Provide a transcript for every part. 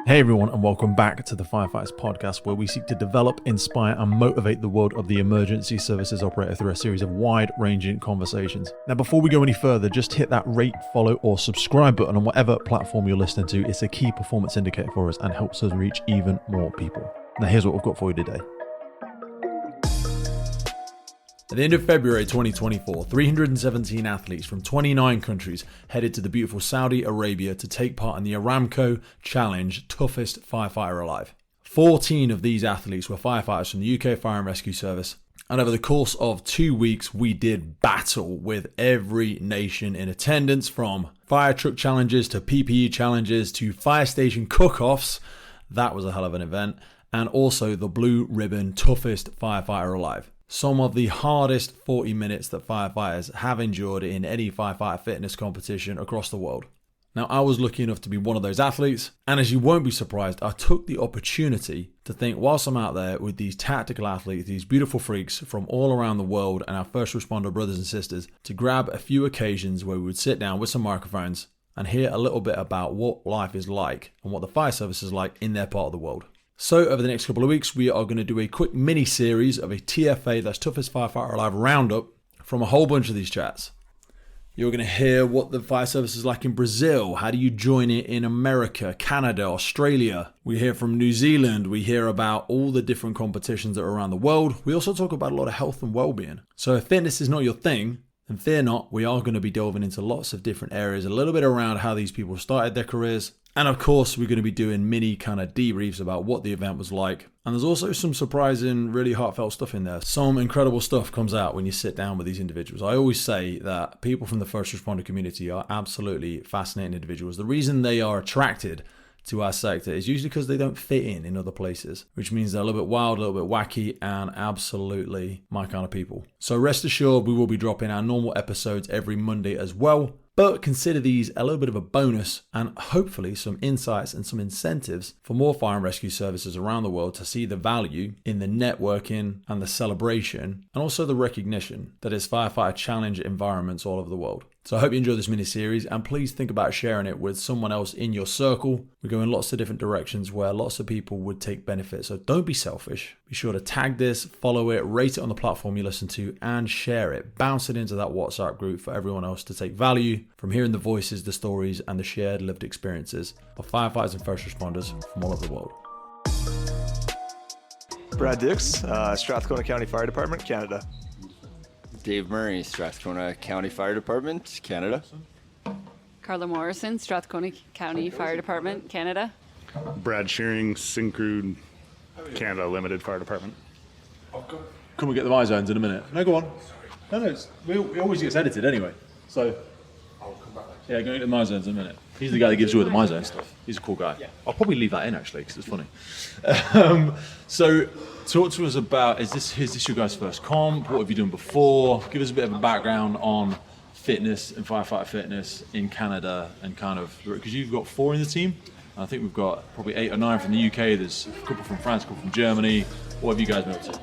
Hey everyone, and welcome back to the Firefighters podcast, where we seek to develop, inspire, and motivate the world of the emergency services operator through a series of wide-ranging conversations. Now, before we go any further, just hit that rate, follow, or subscribe button on whatever platform you're listening to. It's a key performance indicator for us and helps us reach even more people. Now, here's what we've got for you today. At the end of February 2024, 317 athletes from 29 countries headed to the beautiful Saudi Arabia to take part in the ARAMCO Challenge Toughest Firefighter Alive. 14 of these athletes were firefighters from the UK Fire and Rescue Service, and over the course of 2 weeks, we did battle with every nation in attendance, from fire truck challenges to PPE challenges to fire station cook-offs. That was a hell of an event. And also the Blue Ribbon Toughest Firefighter Alive. Some of the hardest 40 minutes that firefighters have endured in any firefighter fitness competition across the world. Now, I was lucky enough to be one of those athletes, and as you won't be surprised, I took the opportunity to think, whilst I'm out there with these tactical athletes, these beautiful freaks from all around the world and our first responder brothers and sisters, to grab a few occasions where we would sit down with some microphones and hear a little bit about what life is like and what the fire service is like in their part of the world. So over the next couple of weeks, we are going to do a quick mini series of a TFA, that's Toughest Firefighter Alive roundup, from a whole bunch of these chats. You're going to hear what the fire service is like in Brazil. How do you join it in America, Canada, Australia? We hear from New Zealand. We hear about all the different competitions that are around the world. We also talk about a lot of health and well-being. So if fitness is not your thing, then fear not, we are going to be delving into lots of different areas, a little bit around how these people started their careers. And of course, we're going to be doing mini kind of debriefs about what the event was like. And there's also some surprising, really heartfelt stuff in there. Some incredible stuff comes out when you sit down with these individuals. I always say that people from the first responder community are absolutely fascinating individuals. The reason they are attracted to our sector is usually because they don't fit in other places, which means they're a little bit wild, a little bit wacky, and absolutely my kind of people. So rest assured, we will be dropping our normal episodes every Monday as well. But consider these a little bit of a bonus and hopefully some insights and some incentives for more fire and rescue services around the world to see the value in the networking and the celebration and also the recognition that is firefighter challenge environments all over the world. So I hope you enjoy this mini series, and please think about sharing it with someone else in your circle. We go in lots of different directions where lots of people would take benefit. So don't be selfish. Be sure to tag this, follow it, rate it on the platform you listen to, and share it. Bounce it into that WhatsApp group for everyone else to take value from hearing the voices, the stories, and the shared lived experiences of firefighters and first responders from all over the world. Brad Dix, Strathcona County Fire Department, Canada. Dave Murray, Strathcona County Fire Department, Canada. Carla Morrison, Strathcona County Fire Department, Canada. Brad Shearing, Syncrude, Canada Limited Fire Department. Can we get the my zones in a minute? No, go on. No, it always gets edited anyway. So, yeah, go into the my zones in a minute. He's the guy that gives you all the my zone stuff. He's a cool guy. Yeah. I'll probably leave that in actually because it's funny. So, talk to us about, is this your guys' first comp? What have you done before? Give us a bit of a background on fitness and firefighter fitness in Canada and kind of, because you've got 4 in the team. I think we've got probably 8 or 9 from the UK. There's a couple from France, a couple from Germany. What have you guys been up to?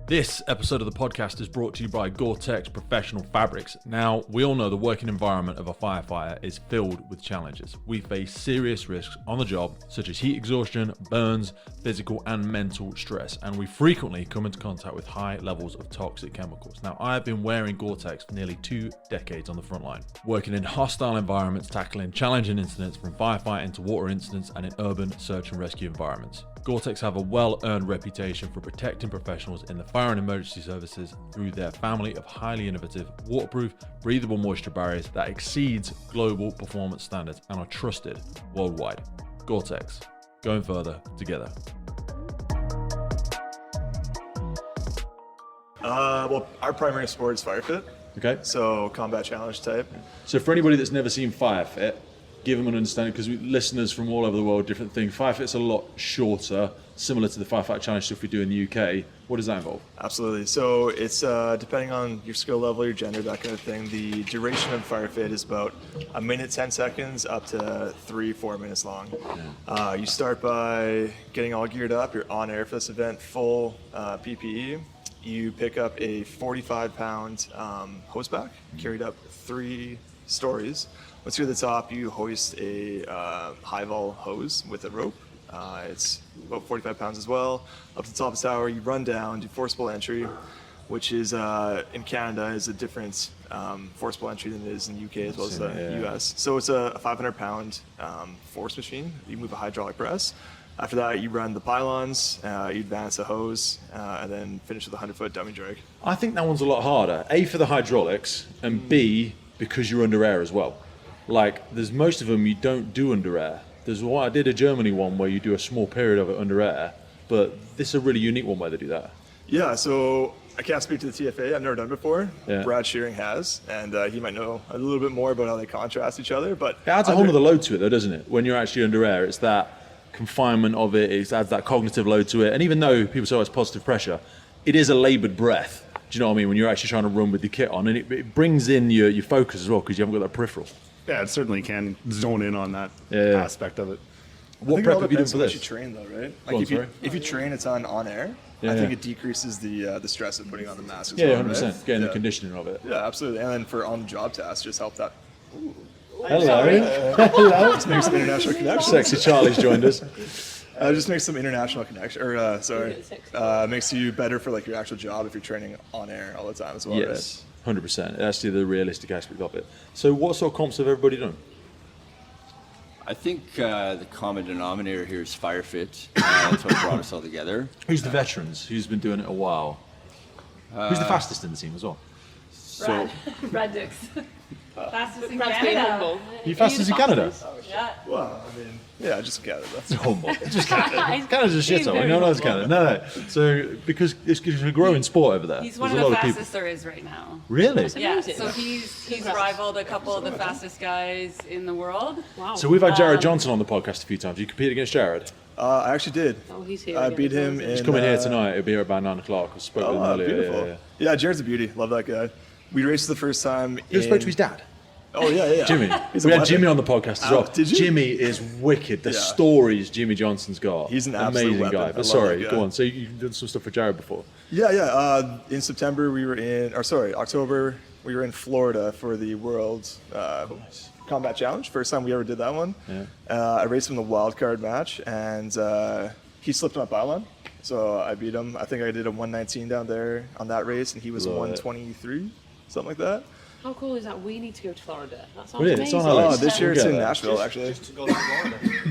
This episode of the podcast is brought to you by Gore-Tex Professional Fabrics. Now, we all know the working environment of a firefighter is filled with challenges. We face serious risks on the job, such as heat exhaustion, burns, physical and mental stress, and we frequently come into contact with high levels of toxic chemicals. Now, I have been wearing Gore-Tex for nearly 2 decades on the front line, working in hostile environments, tackling challenging incidents from firefighting to water incidents and in urban search and rescue environments. Gore-Tex have a well-earned reputation for protecting professionals in the fire and emergency services through their family of highly innovative, waterproof, breathable moisture barriers that exceeds global performance standards and are trusted worldwide. Gore-Tex, going further together. Well, our primary sport is Firefit, Okay. so combat challenge type. So for anybody that's never seen Firefit, give them an understanding, because listeners from all over the world, different things. Firefit's a lot shorter, similar to the Firefighter Challenge stuff we do in the UK. What does that involve? Absolutely. So it's depending on your skill level, your gender, that kind of thing. The duration of Firefit is about 1 minute, 10 seconds, up to 3-4 minutes long. Yeah. You start by getting all geared up. You're on air for this event, full PPE. You pick up a 45-pound hose pack, carried up 3 stories. Once you're at the top, you hoist a high vol hose with a rope. It's about 45 pounds as well. Up to the top of the tower, you run down, do forcible entry, which is in Canada is a different forcible entry than it is in the UK as well as the US. So it's a 500-pound force machine. You move a hydraulic press. After that, you run the pylons, you advance the hose, and then finish with a 100-foot dummy drag. I think that one's a lot harder. A, for the hydraulics, and B, because you're under air as well. Like, there's most of them you don't do under air. There's one, I did a Germany one where you do a small period of it under air, but this is a really unique one where they do that. Yeah, so I can't speak to the TFA. I've never done it before. Yeah. Brad Shearing has, and he might know a little bit more about how they contrast each other. But It adds a whole other load to it, though, doesn't it? When you're actually under air, it's that confinement of it, it adds that cognitive load to it. And even though people say it's positive pressure, it is a laboured breath. Do you know what I mean? When you're actually trying to run with the kit on, and it brings in your focus as well because you haven't got that peripheral. Yeah, it certainly can zone in on that Yeah. aspect of it. What prep have you done depends for on what this? you train, though, right? Go on, sorry. If you train, it's on air. Yeah, I think yeah. it decreases the stress of putting on the mask. As Yeah, well, 100%. right? Getting the Yeah. conditioning of it. Yeah, absolutely. And then for on-the-job tasks, just help that. Hello. Just make some international connections. Sexy Charlie's joined us. Just make some international connection, or makes you better for like your actual job if you're training on air all the time as well. Yes, 100%. That's the realistic aspect of it. So what sort of comps have everybody done? I think the common denominator here is Firefit. That's what brought us all together. Who's the veterans? Who's been doing it a while? Who's the fastest in the team as well? So Brad Dix. Fastest in Brad's pretty Canada. humble. You fastest in Canada? Yeah. Well, I mean, yeah, just Canada. Humble. Just Canada. Canada's a shit hole. No, it's Canada. No. So because it's a growing sport over there. He's one There's of a the lot of people. fastest there is right now. Really? Yeah, amazing. so he's rivaled a couple of the fastest guys in the world. Wow. So we've had Jared Johnson on the podcast a few times. You compete against Jared? I actually did. Oh, he's here I again beat as well, him isn't he? in. He's coming here tonight. He'll be here about 9 o'clock. I spoke with him Oh, earlier. beautiful. Yeah. Yeah, Jared's a beauty. Love that guy. We raced the first time. You spoke to his dad? Oh yeah. Jimmy. He's a We had weapon. Jimmy on the podcast as Oh, well. did you? Jimmy is wicked. The Yeah. stories Jimmy Johnson's got. He's an absolute amazing weapon. guy. I But love sorry, that guy. go on. So you've done some stuff for Jared before? Yeah. In September we were October we were in Florida for the World Combat Challenge. First time we ever did that one. Yeah. I raced him in the wild card match, and he slipped on a pylon, so I beat him. I think I did a 119 down there on that race, and he was Love it. 123, something like that. How cool is that? We need to go to Florida. That sounds Well, yeah, it's amazing. on our Oh, list. this year We'll it's get in there. Nashville, actually.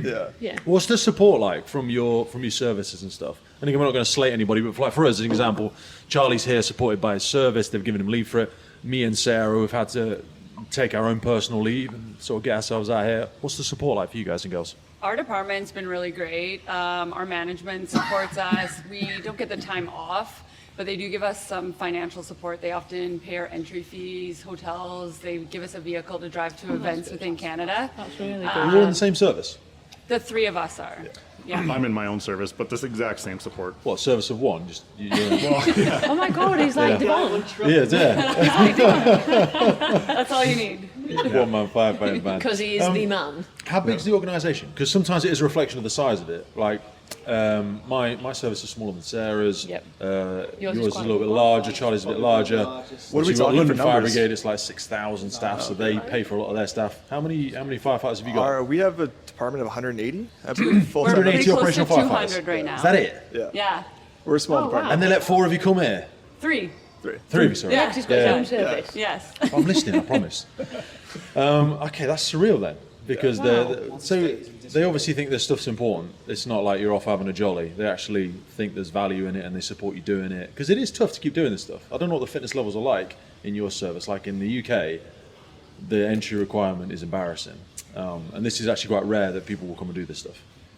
Yeah. Yeah. What's the support like from your services and stuff? And again, we're not going to slate anybody, but for us, as an example, Charlie's here supported by his service. They've given him leave for it. Me and Sarah, we've had to take our own personal leave and sort of get ourselves out here. What's the support like for you guys and girls? Our department's been really great. Our management supports us. We don't get the time off, but they do give us some financial support. They often pay our entry fees, hotels. They give us a vehicle to drive to events within Canada. That's really You're good. all in the same service? The three of us are. Yeah. I'm in my own service, but this exact same support. What, service of one? Just you're Oh my God, he's like Devon. That's all you need. one man firefighting band. Because he is the man. How big is the organisation? Because sometimes it is a reflection of the size of it. Like my service is smaller than Sarah's. Yep. Yours is is a quite little bit larger. Charlie's a bit larger. What are we You've got talking London for Fire numbers? Brigade. It's like 6,000 staff, so they pay for a lot of their staff. How many firefighters have you got? We have a department of 180, I believe, full We're time. 180 pretty close to operational firefighters. 200 right now. Is that it? Yeah. Yeah. We're a small Oh, department. And they let 4 of you come here. 3. Three of you, sorry. Yeah, 'cause he's got his own service. Yes. I'm listening, I promise. Okay, that's surreal then, because they obviously think this stuff's important. It's not like you're off having a jolly. They actually think there's value in it and they support you doing it, because it is tough to keep doing this stuff. I don't know what the fitness levels are like in your service. Like in the UK, the entry requirement is embarrassing, and this is actually quite rare that people will come and do this stuff.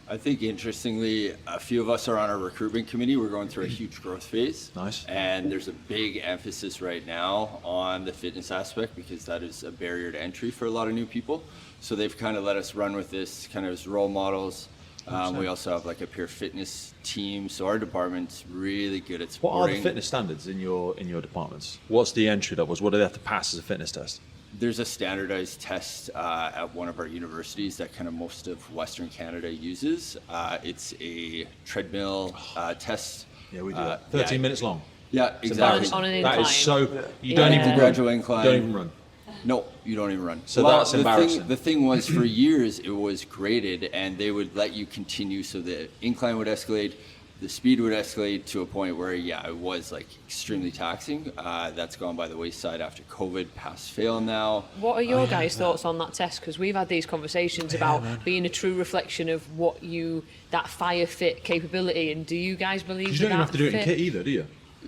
I think interestingly, a few of us are on our recruitment committee. We're going through a huge growth phase. Nice. And there's a big emphasis right now on the fitness aspect because that is a barrier to entry for a lot of new people. So they've kind of let us run with this kind of as role models. We also have like a peer fitness team. So our department's really good at What supporting. are the fitness standards in your departments? What's the entry levels? What do they have to pass as a fitness test? There's a standardized test at one of our universities that kind of most of Western Canada uses. It's a treadmill test. Yeah, we do that. 13 minutes long. Yeah, exactly. On an That incline. is so. You don't Yeah. even Gradual run. incline. Don't even run. No, you don't even run. So that's the embarrassing. The thing was, for years, it was graded, and they would let you continue, so the incline would escalate, the speed would escalate to a point where, yeah, it was like extremely taxing. That's gone by the wayside after COVID, pass fail now. What are your guys' thoughts on that test? Because we've had these conversations about being a true reflection of what that fire fit capability, and do you guys believe You don't even that have to do it in fit? kit either, do you?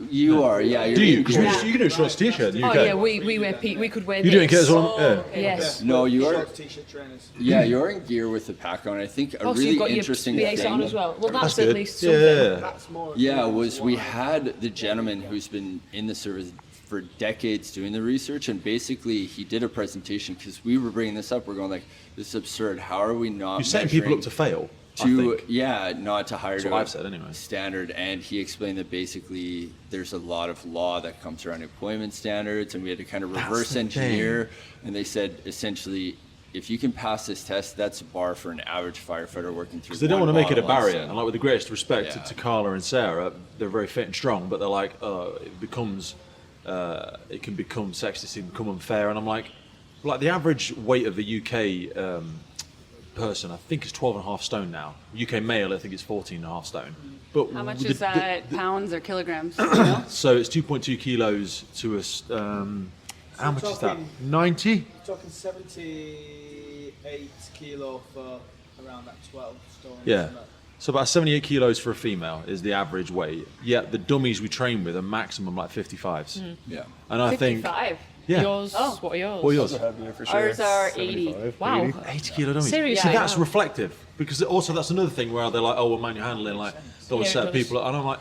You are, yeah. Do you? in Because gear. you can do shorts t-shirt in the UK. Oh yeah, we wear we could wear You do it in kit this. as well? Yeah. Yes. No, you are. Shorts, t-shirt, trainers. Yeah, you're in gear with the pack on. I think a Oh, so really you've got your interesting BA set on thing. as well. Well, that's good. at least Yeah, something. yeah, yeah. That's more. Yeah, was we had the gentleman who's been in the service for decades doing the research, and basically he did a presentation because we were bringing this up. We're going like, this is absurd. How are we not You're setting people up to fail, I think. not to hire That's to what a I've said anyway. standard? And he explained that basically there's a lot of law that comes around employment standards, and we had to kind of reverse the engineer. And they said essentially, if you can pass this test, that's a bar for an average firefighter working through. Because they don't want to make it a barrier. And like with the greatest respect Yeah. to Carla and Sarah, they're very fit and strong, but they're like, it can become sexist, it can become unfair. And I'm like the average weight of a UK person, I think is 12.5 stone now. UK male, I think it's 14.5 stone. But How much the- is that pounds or kilograms? You know? So it's 2.2 kilos to us. How much is that? 90? You're talking 78 kilo for around that 12 stone. Yeah. isn't it? So about 78 kilos for a female is the average weight. Yet the dummies we train with are maximum like 55s. Yeah. And I think, 55. yeah. Yours. Oh. What are yours? What are yours? Ours are 80. Wow. 80 kilo dummies. Seriously? So that's Wow. reflective. Because also that's another thing where they're like, oh, we're manual handling, like, don't want to Yeah, it set does. people up. And I'm like,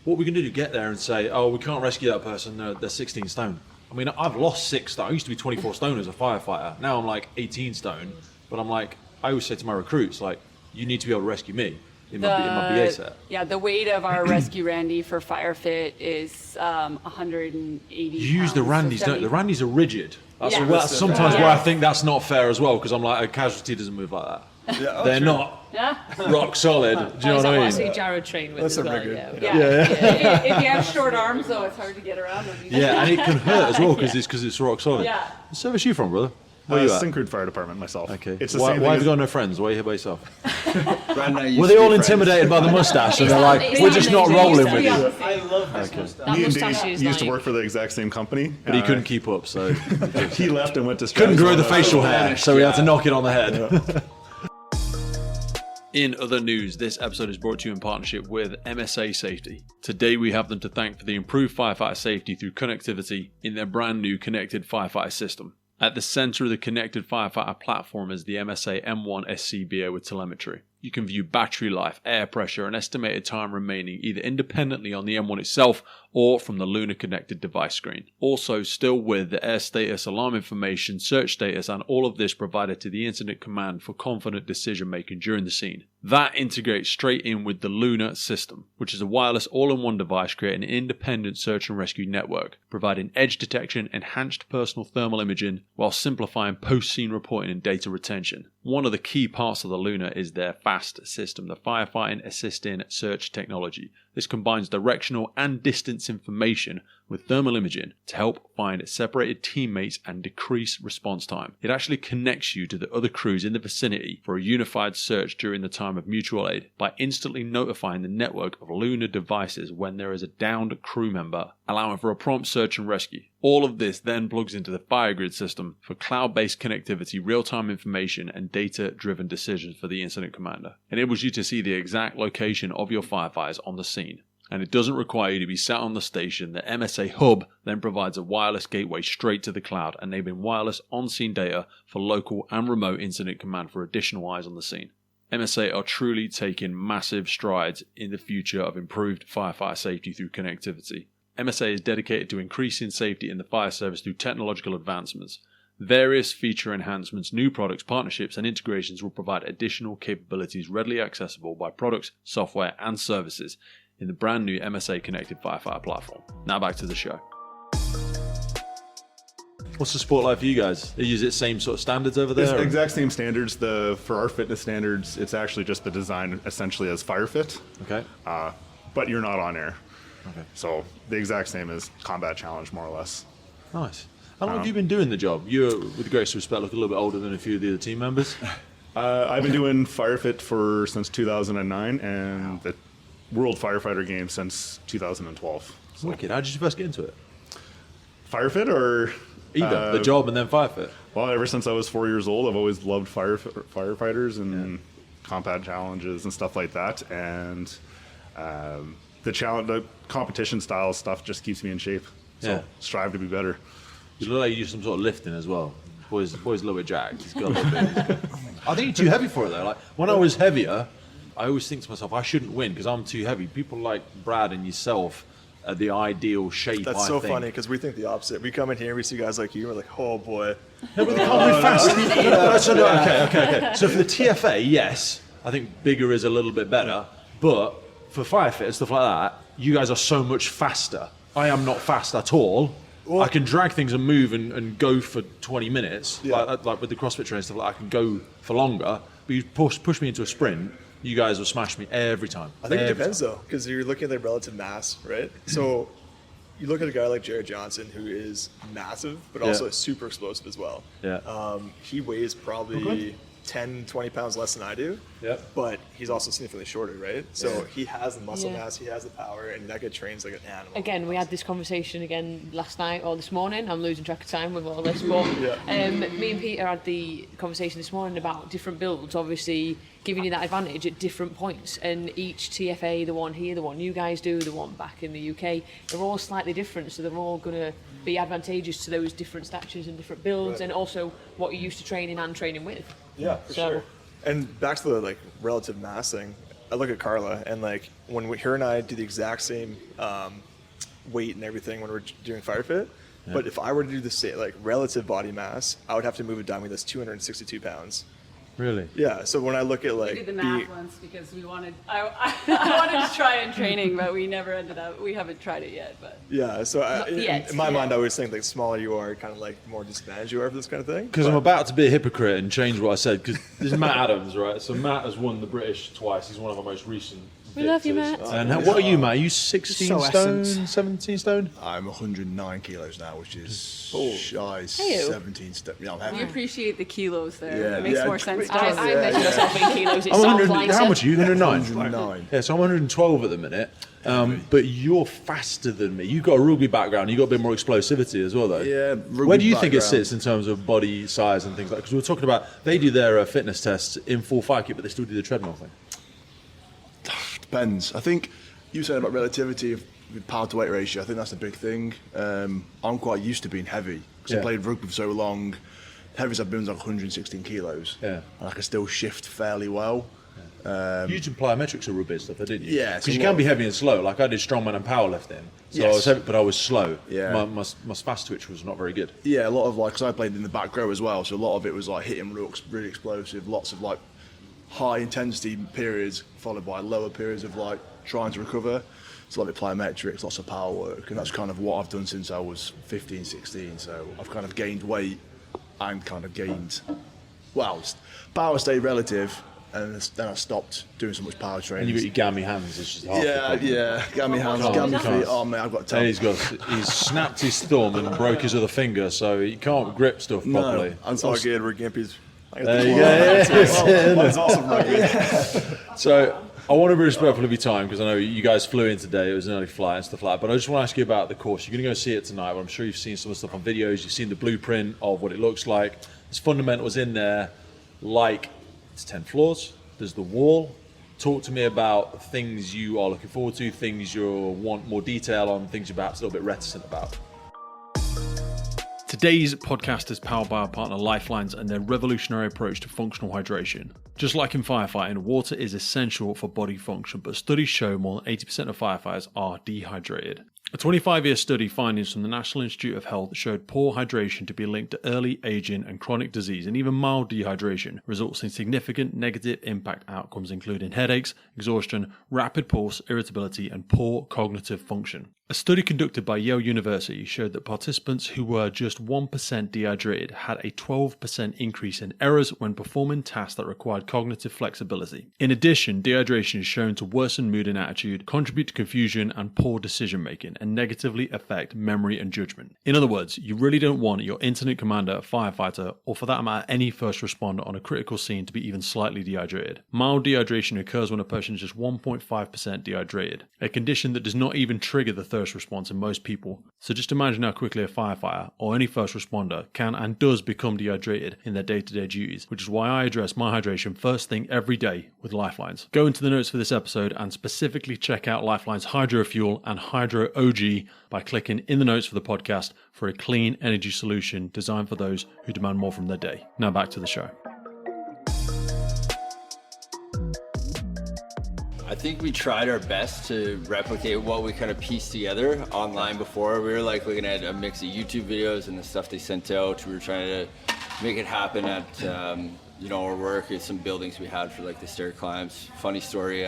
what are we going to do to get there and say, oh, we can't rescue that person, they're 16 stone. I mean, I've lost 6 stone. I used to be 24 stone as a firefighter. Now I'm like 18 stone. But I'm like, I always say to my recruits, like, you need to be able to rescue me in my BA set. Yeah, the weight of our rescue Randy for Firefit is 180 You use the pounds, Randys, so don't you? The 70 Randys are rigid. That's, Yeah. that's sometimes Yeah. where I think that's not fair as well, because I'm like, a casualty doesn't move like that. They're not Yeah. rock solid. Do you know Is what that I what I mean? see Jared train with as well? Yeah. If you have short arms, though, it's hard to get around them. Yeah, and it can hurt as well because it's rock solid. Yeah. What service are you from, brother? Where you at? Syncrude Fire Department myself. Okay. It's the why same why thing. have you got no friends? Why are you here by yourself? Brad and I used Were to they be all friends. intimidated by the mustache and they're like, It's we're not just not amazing. rolling It with used to you? be I love this mustache. That Me and mustache Dave is used to like- work for the exact same company. But he couldn't keep up, so He left and went to couldn't grow the Strathmore. facial hair, so we had to knock it on the head. Yeah. In other news, this episode is brought to you in partnership with MSA Safety. Today we have them to thank for the improved firefighter safety through connectivity in their brand new connected firefighter system. At the center of the connected firefighter platform is the MSA M1 SCBA with telemetry. You can view battery life, air pressure, and estimated time remaining either independently on the M1 itself or from the Luna connected device screen. Also, still with the air status, alarm information, search status, and all of this provided to the incident command for confident decision making during the scene. That integrates straight in with the Luna system, which is a wireless all-in-one device creating an independent search and rescue network, providing edge detection, enhanced personal thermal imaging, while simplifying post-scene reporting and data retention. One of the key parts of the Luna is their FAST system, the Firefighting Assisting Search Technology. This combines directional and distance information with thermal imaging to help find separated teammates and decrease response time. It actually connects you to the other crews in the vicinity for a unified search during the time of mutual aid by instantly notifying the network of Luna devices when there is a downed crew member, allowing for a prompt search and rescue. All of this then plugs into the FireGrid system for cloud-based connectivity, real-time information, and data-driven decisions for the incident commander. It enables you to see the exact location of your firefighters on the scene. And it doesn't require you to be sat on the station. The MSA Hub then provides a wireless gateway straight to the cloud, enabling wireless on-scene data for local and remote incident command for additional eyes on the scene. MSA are truly taking massive strides in the future of improved firefighter safety through connectivity. MSA is dedicated to increasing safety in the fire service through technological advancements. Various feature enhancements, new products, partnerships, and integrations will provide additional capabilities readily accessible by products, software, and services in the brand new MSA Connected Firefighter platform. Now back to the show. What's the sport like for you guys? They use it same sort of standards over there? It's or- exact same standards. For our fitness standards, it's actually just the design essentially as FireFit, Okay. but you're not on air. Okay. So the exact same as Combat Challenge, more or less. Nice. How long have you been doing the job? You, with the greatest respect, look a little bit older than a few of the other team members. I've been doing Firefit since 2009 and the World Firefighter Games since 2012. So. Wicked. How did you first get into it? Firefit or? Either the job and then Firefit. Well, ever since I was 4 years old, I've always loved firefighters and combat challenges and stuff like that. And the competition style stuff just keeps me in shape. So strive to be better. You look like you do some sort of lifting as well. Boy's a little bit jacked. He's got a little bit. I think you're too heavy for it though. Like when I was heavier, I always think to myself, I shouldn't win because I'm too heavy. People like Brad and yourself are the ideal shape. That's so funny because we think the opposite. We come in here, we see guys like you, we're like, oh boy. No, but they can't move fast. Okay. So for the TFA, yes, I think bigger is a little bit better. But for Firefit and stuff like that, you guys are so much faster. I am not fast at all. Well, I can drag things and move and go for 20 minutes, like with the CrossFit training stuff. Like I can go for longer, but you push me into a sprint, you guys will smash me every time. I think it depends though, because you're looking at the relative mass, right? So you look at a guy like Jared Johnson, who is massive, but also super explosive as well. Yeah. He weighs probably 10, 20 pounds less than I do. Yep. But he's also significantly shorter, right? So he has the muscle mass, he has the power, and that guy trains like an animal. Again, we had this conversation again last night or this morning. I'm losing track of time with all this, but me and Peter had the conversation this morning about different builds, obviously giving you that advantage at different points. And each TFA, the one here, the one you guys do, the one back in the UK, they're all slightly different, so they're all going to be advantageous to those different statures and different builds, and also what you're used to training and training with. Yeah, for sure. And back to the like relative mass thing, I look at Carla and like when her and I do the exact same weight and everything when we're doing Firefit, but if I were to do the same like relative body mass, I would have to move a dummy that's 262 pounds. Really? Yeah. So when I look at like we did the math once because we wanted, I wanted to try it in training, but we never ended up. We haven't tried it yet, but yeah. So in my mind, I always think like smaller you are, kind of like more disadvantaged you are for this kind of thing. Because I'm about to be a hypocrite and change what I said. Because this is Matt Adams, right? So Matt has won the British twice. He's one of our most recent. We love you, Matt. And what are you, Matt? Are you 16 stone, 17 stone? I'm 109 kilos now, which is shy 17 stone. Yeah, I'm we heavy. appreciate the kilos there. Yeah, It makes more sense. I measure myself in kilos. It's I'm all 100, flying how much are you? 109? 109. Yeah, so I'm 112 at the minute. But you're faster than me. You've got a rugby background. You've got a bit more explosivity as well, though. Yeah, rugby Where do you think it background. sits in terms of body size and things like that? Because we were talking about, they do their fitness tests in full fire kit, but they still do the treadmill thing. Depends. I think you said about relativity of power to weight ratio. I think that's the big thing. I'm quite used to being heavy because I played rugby for so long. Heaviest I've been was like 116 kilos. Yeah. And I can still shift fairly well. You used to plyometrics or rugby and stuff, didn't you? Yeah, Because you can be heavy and slow. Like I did strongman and powerlifting. So I was heavy, but I was slow. Yeah. My fast twitch was not very good. Yeah, a lot of like, because I played in the back row as well, so a lot of it was like hitting rooks, really explosive, lots of like high intensity periods followed by lower periods of like trying to recover. It's a lot of plyometrics, lots of power work, and that's kind of what I've done since I was 15, 16. So I've kind of gained weight and kind of gained, well, power stayed relative, and then I stopped doing so much power training. And you've got your gammy hands. It's just half the problem. Yeah, gammy hands, gammy feet. Oh man, I've got to And he's snapped his thumb and broke his other finger, so he can't grip stuff properly. It's all good. We're Gimpy's. There you go. That's awesome rugby. So I want to be respectful of your time because I know you guys flew in today. It was an early flight and stuff like that. But I just want to ask you about the course. You're going to go see it tonight. But I'm sure you've seen some of the stuff on videos. You've seen the blueprint of what it looks like. There's fundamentals in there, like it's 10 floors. There's the wall. Talk to me about things you are looking forward to, things you want more detail on, things you're perhaps a little bit reticent about. Today's podcast is powered by our partner Lifelines and their revolutionary approach to functional hydration. Just like in firefighting, water is essential for body function, but studies show more than 80% of firefighters are dehydrated. A 25-year study findings from the National Institute of Health showed poor hydration to be linked to early aging and chronic disease, and even mild dehydration results in significant negative impact outcomes including headaches, exhaustion, rapid pulse, irritability, and poor cognitive function. A study conducted by Yale University showed that participants who were just 1% dehydrated had a 12% increase in errors when performing tasks that required cognitive flexibility. In addition, dehydration is shown to worsen mood and attitude, contribute to confusion and poor decision making, and negatively affect memory and judgment. In other words, you really don't want your incident commander, firefighter, or for that matter any first responder on a critical scene to be even slightly dehydrated. Mild dehydration occurs when a person is just 1.5% dehydrated, a condition that does not even trigger the thirst response in most people. So just imagine how quickly a firefighter or any first responder can and does become dehydrated in their day-to-day duties, which is why I address my hydration first thing every day with Lifelines. Go into the notes for this episode and specifically check out Lifeline's Hydro Fuel and Hydro OG by clicking in the notes for the podcast for a clean energy solution designed for those who demand more from their day. Now back to the show. I think we tried our best to replicate what we kind of pieced together online before. We were like looking at a mix of YouTube videos and the stuff they sent out. We were trying to make it happen at our work at some buildings we had for like the stair climbs. Funny story,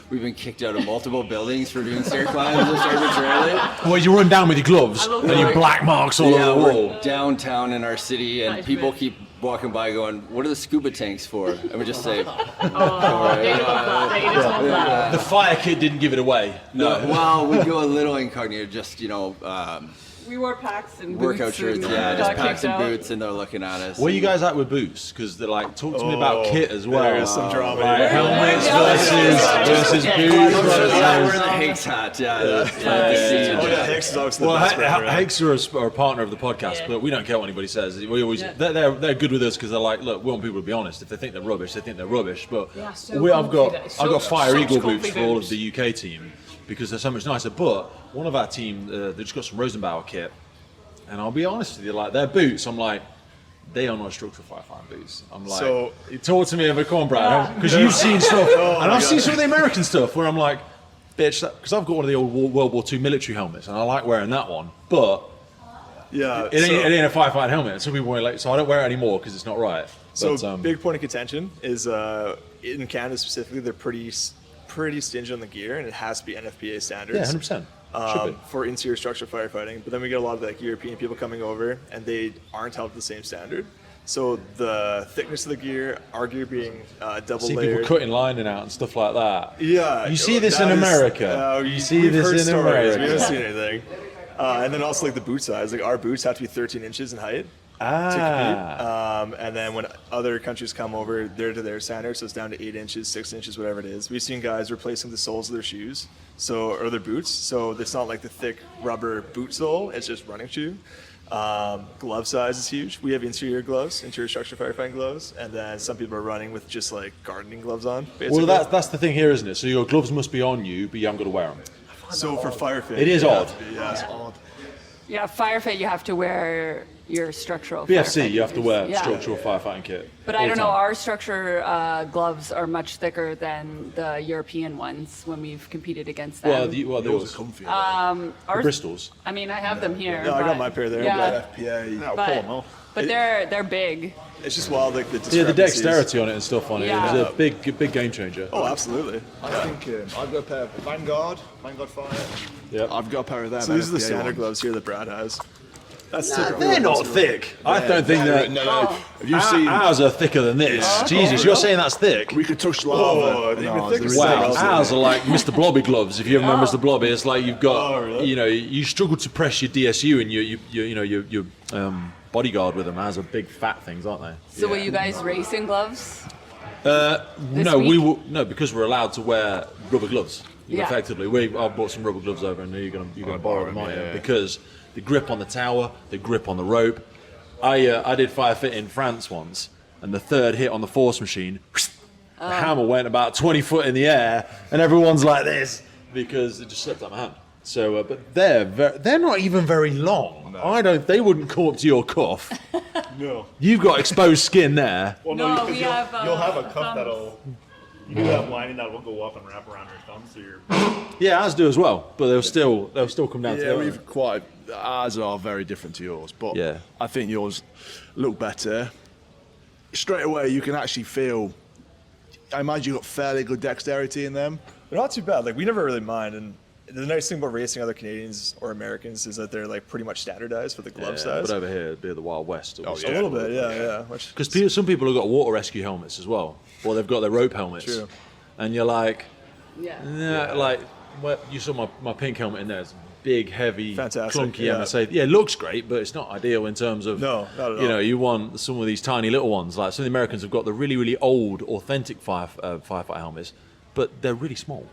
we've been kicked out of multiple buildings for doing stair climbs just arbitrarily. Well, you run down with your gloves and your black marks all over the wall. We're downtown in our city and people keep walking by going, what are the scuba tanks for? And we just say, The fire kit didn't give it away. No. Well, we go a little incognito, just, We wore packs and workout boots shirts, and just got packs kicked and out. boots, and they're looking at us. Where are you guys at with boots? Because they're like, talk to me about kit as well. There is some drama. Like helmets versus Yeah, boots. we're the Hicks hat, Hicks is obviously the Well, best brand, right? Hicks are a partner of the podcast, but we don't care what anybody says. We always they're good with us because they're like, look, we want people to be honest. If they think they're rubbish, they think they're rubbish. But I've got Fire Eagle boots for all of the UK team because they're so much nicer. But one of our team, they just got some Rosenbauer kit. And I'll be honest with you, like their boots, I'm like, they are not structural firefighting boots. I'm like, So- talk to me of a corn, Brad, because you've seen stuff, and I've seen some of the American stuff where I'm like, bitch, because I've got one of the old World War II military helmets, and I like wearing that one, but Yeah. it ain't a firefighting helmet. Some people wear like, so I don't wear it anymore because it's not right. So But, big point of contention is in Canada specifically, they're pretty stingy on the gear, and it has to be NFPA standards. yeah, 100%. Should be. For interior structural firefighting. But then we get a lot of like European people coming over, and they aren't held to the same standard. So the thickness of the gear, our gear being double See layered. people cutting lining out and stuff like that. Yeah. You see this that in is- America. You see we've this heard in stories. America. We haven't seen anything. And then also like the boot size. Like our boots have to be 13 inches in height. To compete. And then when other countries come over, they're to their standard, so it's down to 8 inches, 6 inches, whatever it is. We've seen guys replacing the soles of their shoes, or their boots, so it's not like the thick rubber boot sole, it's just running shoe. Glove size is huge. We have interior gloves, interior structure firefighting gloves, and then some people are running with just like gardening gloves on. Basically. Well, that's the thing here, isn't it? So your gloves must be on you, but you haven't got to wear them. So for firefighting, It is odd. It's odd. Yeah, Firefight, you have to wear your structural. BFC, firefighting you have to wear yeah. structural firefighting kit. But all I the don't know, time. our structure gloves are much thicker than the European ones when we've competed against them. Well, they Yours was are comfy. Ours, Bristols. I mean, I have them here. Yeah, I got but- my pair there. Yeah, FPA. but they're big. It's just wild, like the Yeah, the discrepancies. dexterity on it and stuff on it. Yeah. It was a big game changer. Oh, absolutely. I think I've got a pair of Vanguard Fire. Yep. I've got a pair of them. So these are the NFPA standard ones. gloves here that Brad has. That's typical. They're not thick. I don't think that. No. Have you seen? Ours are thicker than this. Jesus, you're saying that's thick? We could touch lava. Oh, they're even thicker. they're Wow, really ours are like Mr. Blobby gloves. If you ever remember Mr. Blobby, it's like you've got, Oh, really? you struggle to press your DSU and your bodyguard with them. Ours are big fat things, aren't they? So will you guys race in gloves? No, week? we will no because we're allowed to wear rubber gloves. Yeah. Effectively, I bought some rubber gloves over, and you're gonna borrow them, aren't you? yeah. Because the grip on the tower, the grip on the rope. I did Firefit in France once, and the third hit on the force machine, the hammer went about 20 foot in the air, and everyone's like this because it just slipped out my hand. So, but they're not even very long. They wouldn't come up to your cuff. No. You've got exposed skin there. Well, No, because we you'll have, have a cuff thumbs. that'll. You do have lining that will go up and wrap around your thumb, so you're. Yeah, ours do as well, but they'll still come down to Yeah, the we've quite. Ours are very different to yours, but Yeah. I think yours look better. Straight away, you can actually feel. I imagine you've got fairly good dexterity in them. They're not too bad. Like we never really mind, and The nice thing about racing other Canadians or Americans is that they're like pretty much standardized for the glove size. But over here, it'd be the Wild West. A little bit, yeah. Because some people have got water rescue helmets as well, or they've got their rope helmets. True. And you're like, Yeah. like, well, you saw my pink helmet in there. It's big, heavy, Fantastic, clunky yeah. MSA. Yeah, it looks great, but it's not ideal in terms of, No, not at you know, all. you want some of these tiny little ones. Like some of the Americans have got the really, really old, authentic firefighter helmets, but they're really small.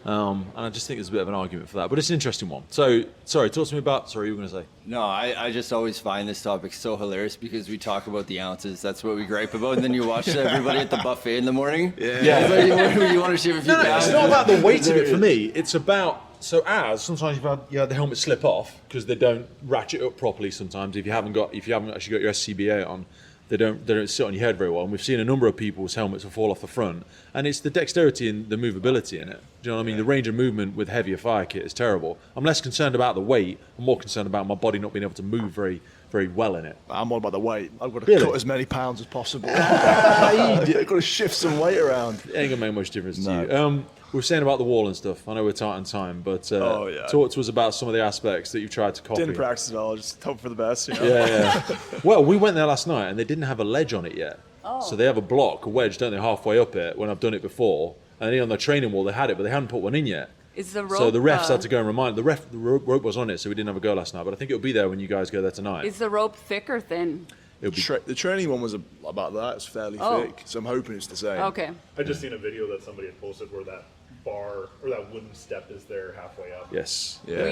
And I just think there's a bit of an argument for that. But it's an interesting one. So, sorry, talk to me about, you were going to say? No, I just always find this topic so hilarious because we talk about the ounces. That's what we gripe about. And then you watch everybody at the buffet in the morning. Yeah. Like, you want to shave a few pounds. It's not about the weight of it for me. It's about, sometimes you had the helmet slip off because they don't ratchet up properly sometimes. If you haven't actually got your SCBA on, they don't sit on your head very well. And we've seen a number of people's helmets will fall off the front. And it's the dexterity and the movability in it. Do you know what I mean? The range of movement with heavier fire kit is terrible. I'm less concerned about the weight. I'm more concerned about my body not being able to move very, very well in it. I'm all about the weight. I've got to cut as many pounds as possible. I've got to shift some weight around. It ain't going to make much difference to you. We were saying about the wall and stuff. I know we're tight on time, but talk to us about some of the aspects that you've tried to copy. Didn't practice at all. Just hope for the best. You know? Yeah. Well, we went there last night and they didn't have a ledge on it yet. Oh. So they have a wedge, don't they, halfway up it when I've done it before. And then on the training wall they had it, but they hadn't put one in yet. Is the rope? So the refs had to go and remind. The rope was on it, so we didn't have a go last night. But I think it'll be there when you guys go there tonight. Is the rope thick or thin? It'll be. The training one was about that. It's fairly Oh. thick, so I'm hoping it's the same. Okay. I just seen a video that somebody had posted where that bar or that wooden step is there halfway up. Yes. Yeah.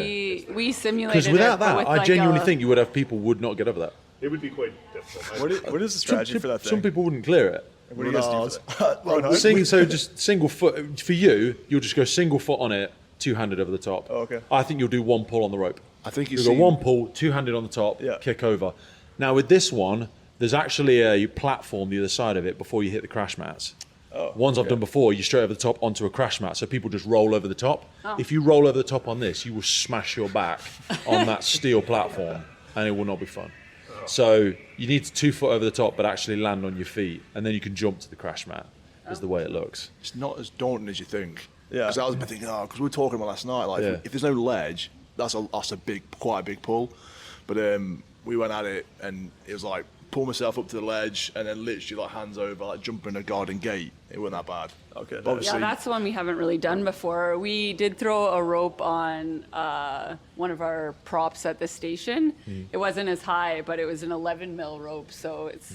We simulated Because without it, but that, with I like genuinely a- think you would have people would not get over that. It would be quite difficult. What is the strategy for that thing? Some people wouldn't clear it. What do you guys do for that? Well, So just single foot for you. You'll just go single foot on it, two-handed over the top. Oh, okay. I think you'll do one pull on the rope. I think You'll go one pull, two-handed on the top, Yeah. kick over. Now with this one, there's actually a platform the other side of it before you hit the crash mats. Ones I've done before, you straight over the top onto a crash mat, so people just roll over the top. If you roll over the top on this, you will smash your back on that steel platform, and it will not be fun. So you need to 2 foot over the top, but actually land on your feet, and then you can jump to the crash mat. Is the way it looks. It's not as daunting as you think. Yeah. Because I was thinking, because we were talking about last night, like Yeah. if there's no ledge, that's quite a big pull. But we went at it, and it was like pull myself up to the ledge, and then literally like hands over, like jumping a garden gate. It wasn't that bad. Okay, But obviously, Yeah, that's one we haven't really done before. We did throw a rope on one of our props at the station. It wasn't as high, but it was an 11 mil rope, so it's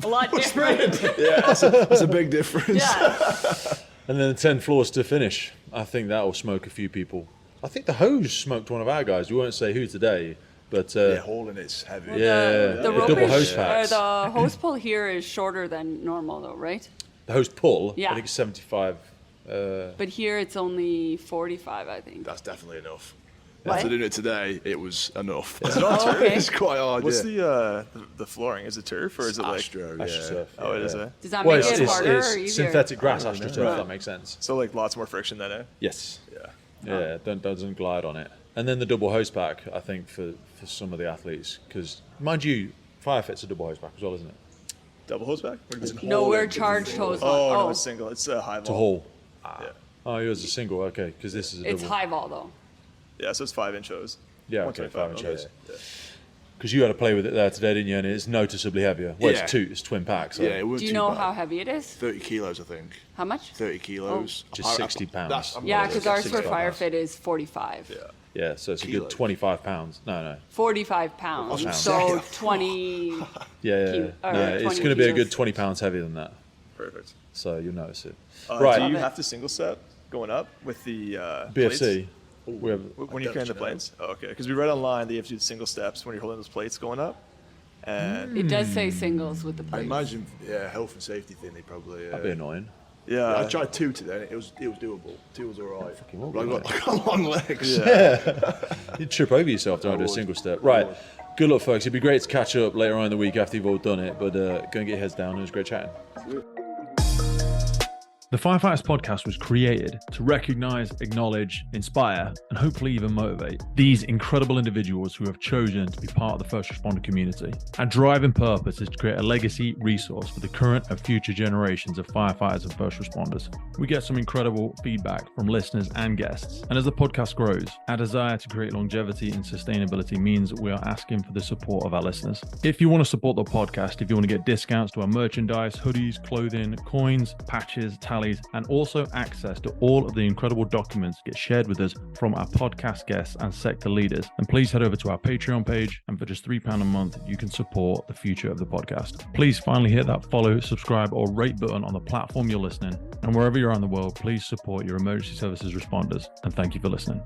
a lot different. yeah, that's a big difference. Yeah. And then the 10 floors to finish. I think that will smoke a few people. I think the hose smoked one of our guys. We won't say who today, but Yeah, hauling it's heavy. Yeah. The The rope double is, hose packs. the hose pull here is shorter than normal, though, right? the hose pull, Yeah. I think it's 75. But here it's only 45, I think. That's definitely enough. What? After doing it today, it was enough. Oh, okay. It's quite hard. What's yeah. the flooring? Is it turf or is it like? Astro? AstroTurf. Oh, it is. Eh? Does that Well, make it it's harder or easier? synthetic grass AstroTurf. Right. That makes sense. So like lots more friction then, eh? Yes. Yeah. Yeah, doesn't glide on it. And then the double hose pack, I think, for some of the athletes, because mind you, Firefit's a double hose pack as well, isn't it? Double hose back? What do you mean? No, we're charged hose. Oh, no, Oh, it's single. It's a high To vol. haul. Yeah. Oh, yours is a single. Okay, because this is a it's double. high vol though. Yeah, so it's 5-inch hose. Yeah, okay, 125, 5-inch okay. hose. Because you had to play with it there today, didn't you? And it's noticeably heavier. Well, Yeah. it's twin pack. So Yeah, it wasn't Do you too know bad. how heavy it is? 30 kilos, I think. How much? 30 kilos. Just 60 pounds. Yeah, because ours for 65 pounds. Firefit is 45. Yeah. Yeah, so it's a good Kilos. 25 pounds. No. 45 pounds. Pounds. So 20. Yeah. Kilo- or No, it's 20 going to be a kilos. good 20 pounds heavier than that. Perfect. So you'll notice it. Do you it. have to single step going up with the BFC. plates? We have, When you carry the plates? Oh, okay. Because we read online that you have to do single steps when you're holding those plates going up. And It does say singles with the I plates. imagine, health and safety thing, they probably. that'd be annoying. yeah, I tried 2 today, and it was doable. 2 was all right. will But be, I got long legs. You'd trip over yourself trying to do a single step. Right. Good luck, folks. It'd be great to catch up later on in the week after you've all done it. But go and get your heads down. It was great chatting. The Firefighters podcast was created to recognize, acknowledge, inspire, and hopefully even motivate these incredible individuals who have chosen to be part of the first responder community. Our driving purpose is to create a legacy resource for the current and future generations of firefighters and first responders. We get some incredible feedback from listeners and guests, and as the podcast grows, our desire to create longevity and sustainability means that we are asking for the support of our listeners. If you want to support the podcast, if you want to get discounts to our merchandise, hoodies, clothing, coins, patches, tallies, and also access to all of the incredible documents get shared with us from our podcast guests and sector leaders, and please head over to our Patreon page, and for just £3 a month you can support the future of the podcast. Please finally hit that follow, subscribe or rate button on the platform you're listening, and wherever you're in the world, please support your emergency services responders, and thank you for listening.